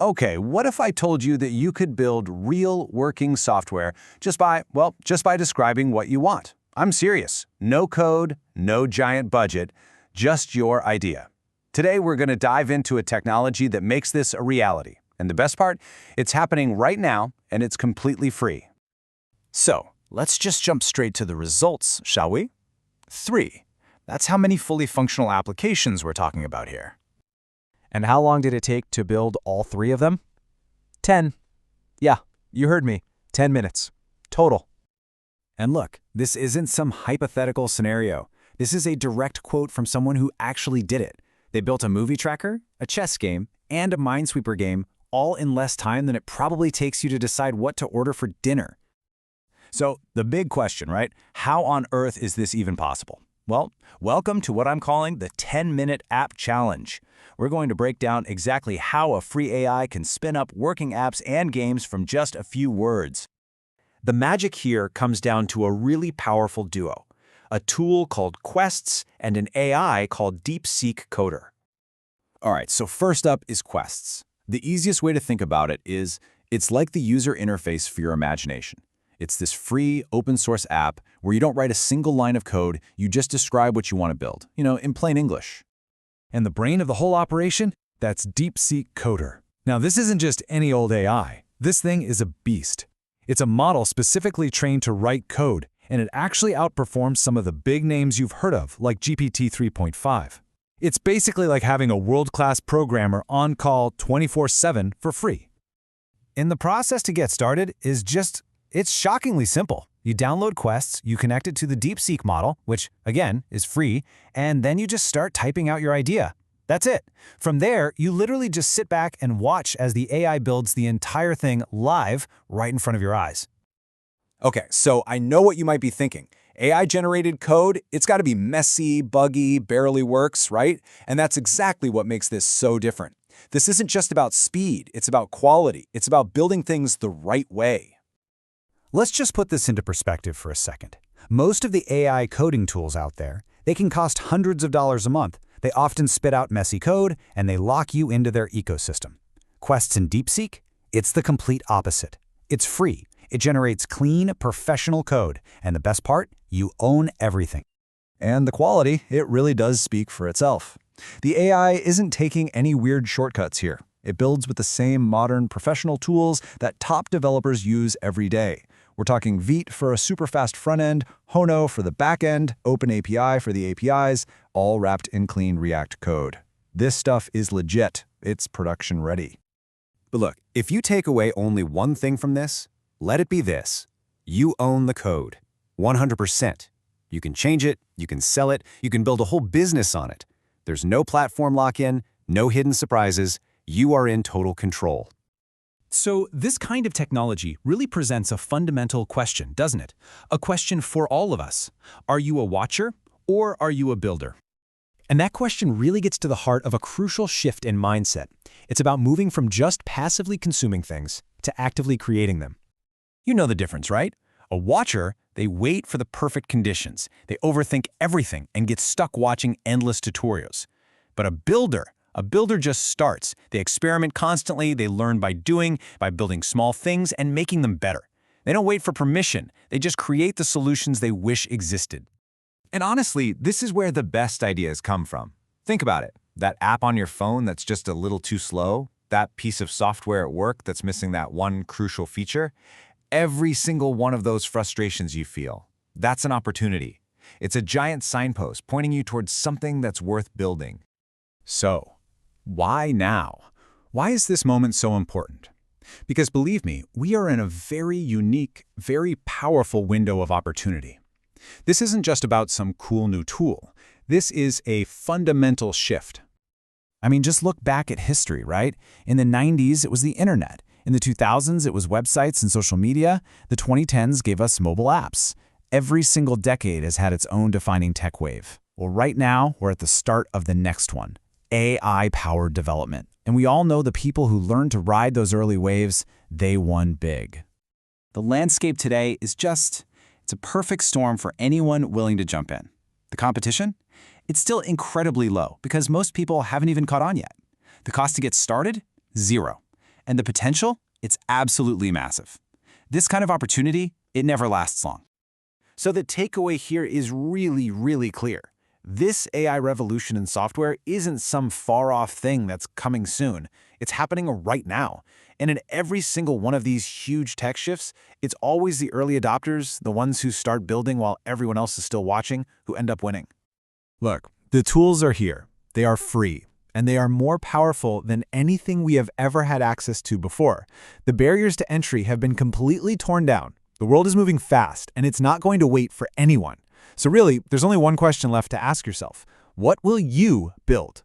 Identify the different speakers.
Speaker 1: Okay, what if I told you that you could build real working software just by describing what you want? I'm serious. No code, no giant budget, just your idea. Today, we're going to dive into a technology that makes this a reality. And the best part, it's happening right now, and it's completely free.
Speaker 2: So, let's just jump straight to the results, shall we? 3. That's how many fully functional applications we're talking about here.
Speaker 3: And how long did it take to build all 3 of them? 10. Yeah, you heard me. 10 minutes. Total.
Speaker 4: And look, this isn't some hypothetical scenario. This is a direct quote from someone who actually did it. They built a movie tracker, a chess game, and a Minesweeper game, all in less time than it probably takes you to decide what to order for dinner. So, the big question, right? How on earth is this even possible? Well, welcome to what I'm calling the 10-Minute App Challenge. We're going to break down exactly how a free AI can spin up working apps and games from just a few words.
Speaker 1: The magic here comes down to a really powerful duo, a tool called Quests and an AI called Deepseek Coder.
Speaker 4: All right, so first up is Quests. The easiest way to think about it is it's like the user interface for your imagination. It's this free, open-source app where you don't write a single line of code, you just describe what you want to build, in plain English.
Speaker 5: And the brain of the whole operation? That's Deepseek Coder. Now, this isn't just any old AI. This thing is a beast. It's a model specifically trained to write code, and it actually outperforms some of the big names you've heard of, like GPT 3.5. It's basically like having a world-class programmer on call 24/7 for free. And the process to get started is it's shockingly simple. You download Quests, you connect it to the Deepseek model, which, again, is free, and then you just start typing out your idea. That's it. From there, you literally just sit back and watch as the AI builds the entire thing live right in front of your eyes.
Speaker 4: Okay, so I know what you might be thinking. AI-generated code, it's got to be messy, buggy, barely works, right? And that's exactly what makes this so different. This isn't just about speed, it's about quality. It's about building things the right way.
Speaker 5: Let's just put this into perspective for a second. Most of the AI coding tools out there, they can cost hundreds of dollars a month. They often spit out messy code, and they lock you into their ecosystem. Quests and Deepseek? It's the complete opposite. It's free. It generates clean, professional code. And the best part? You own everything.
Speaker 6: And the quality, it really does speak for itself. The AI isn't taking any weird shortcuts here. It builds with the same modern professional tools that top developers use every day. We're talking Vite for a super fast front end, Hono for the back end, OpenAPI for the APIs, all wrapped in clean React code. This stuff is legit. It's production ready.
Speaker 4: But look, if you take away only one thing from this, let it be this. You own the code. 100%. You can change it, you can sell it, you can build a whole business on it. There's no platform lock-in, no hidden surprises. You are in total control.
Speaker 2: So this kind of technology really presents a fundamental question, doesn't it? A question for all of us. Are you a watcher or are you a builder? And that question really gets to the heart of a crucial shift in mindset. It's about moving from just passively consuming things to actively creating them.
Speaker 1: You know the difference, right? A watcher, they wait for the perfect conditions. They overthink everything and get stuck watching endless tutorials. But a builder just starts. They experiment constantly, they learn by doing, by building small things and making them better. They don't wait for permission, they just create the solutions they wish existed.
Speaker 4: And honestly, this is where the best ideas come from. Think about it. That app on your phone that's just a little too slow, that piece of software at work that's missing that one crucial feature, every single one of those frustrations you feel, that's an opportunity. It's a giant signpost pointing you towards something that's worth building.
Speaker 1: So, why now? Why is this moment so important? Because believe me, we are in a very unique, very powerful window of opportunity. This isn't just about some cool new tool. This is a fundamental shift.
Speaker 5: I mean, just look back at history, right? In the 90s, it was the internet. In the 2000s, it was websites and social media. The 2010s gave us mobile apps. Every single decade has had its own defining tech wave. Well, right now, we're at the start of the next one. AI-powered development. And we all know the people who learned to ride those early waves, they won big.
Speaker 3: The landscape today is it's a perfect storm for anyone willing to jump in. The competition? It's still incredibly low because most people haven't even caught on yet. The cost to get started? 0.
Speaker 1: And the potential? It's absolutely massive. This kind of opportunity, it never lasts long.
Speaker 4: So the takeaway here is really, really clear. This AI revolution in software isn't some far-off thing that's coming soon. It's happening right now. And in every single one of these huge tech shifts, it's always the early adopters, the ones who start building while everyone else is still watching, who end up winning.
Speaker 5: Look, the tools are here. They are free, and they are more powerful than anything we have ever had access to before. The barriers to entry have been completely torn down. The world is moving fast, and it's not going to wait for anyone. So really, there's only one question left to ask yourself. What will you build?